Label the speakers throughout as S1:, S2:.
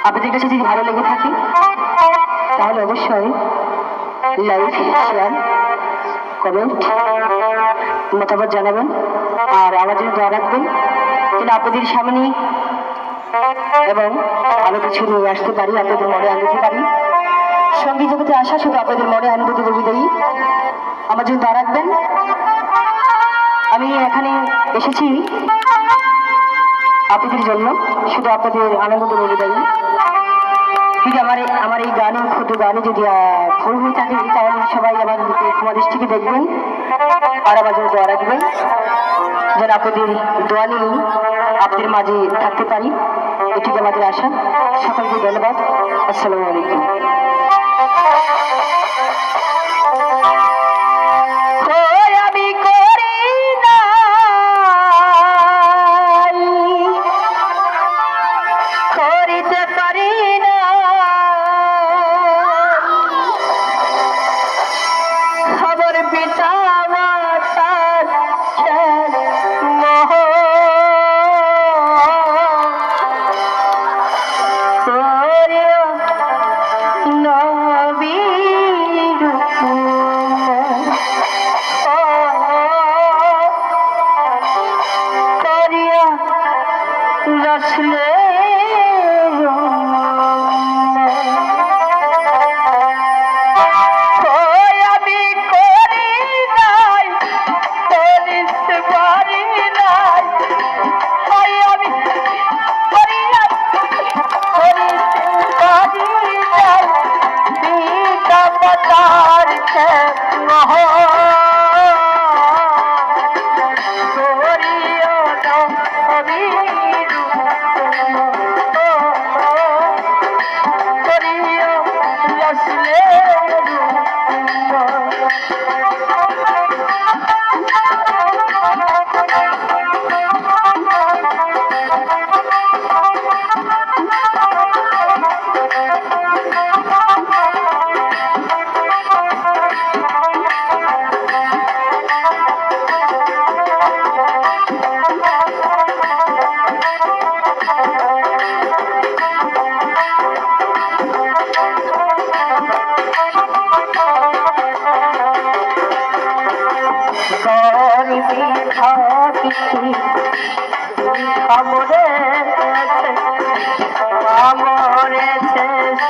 S1: আপনাদের কাছে যদি ভালো লেগে থাকে তাহলে অবশ্যই লাইক, শেয়ার, কমেন্ট, মতামত জানাবেন। আর আমার জন্য দোয়া রাখবেন যেন আপনাদের সামনে এবং ভালো কিছু নিয়ে আসতে পারি, আপনাদের মনে আনতে পারি। সঙ্গীত জগতে আসা শুধু আপনাদের মনে আনন্দ দিতে বিদায়ী। আমার জন্য দোয়া রাখবেন। আমি এখানে এসেছি আপনাদের জন্য, শুধু আপনাদের আনন্দ দেবো বিদায়ী। যদি আমার এই গানে, ক্ষুদ্র গানে যদি ভুল হয়ে থাকে তাহলে সবাই আমার ক্ষমা দৃষ্টিকে দেখবেন আর আমার জন্য দোয়া রাখবেন যেন আপনাদের দোয়া নিয়ে আপনাদের মাঝে থাকতে পারি। এটুকু আমাদের আশা। সকলকে ধন্যবাদ। আসসালামু আলাইকুম।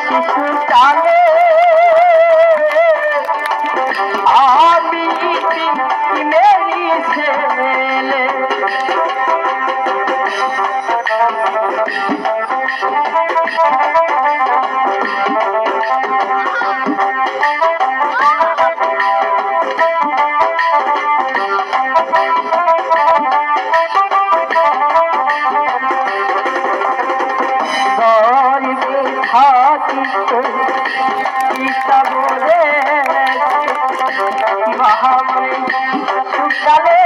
S1: শিশু কালে আমি মেরি ছেলে মহাময় সুকালে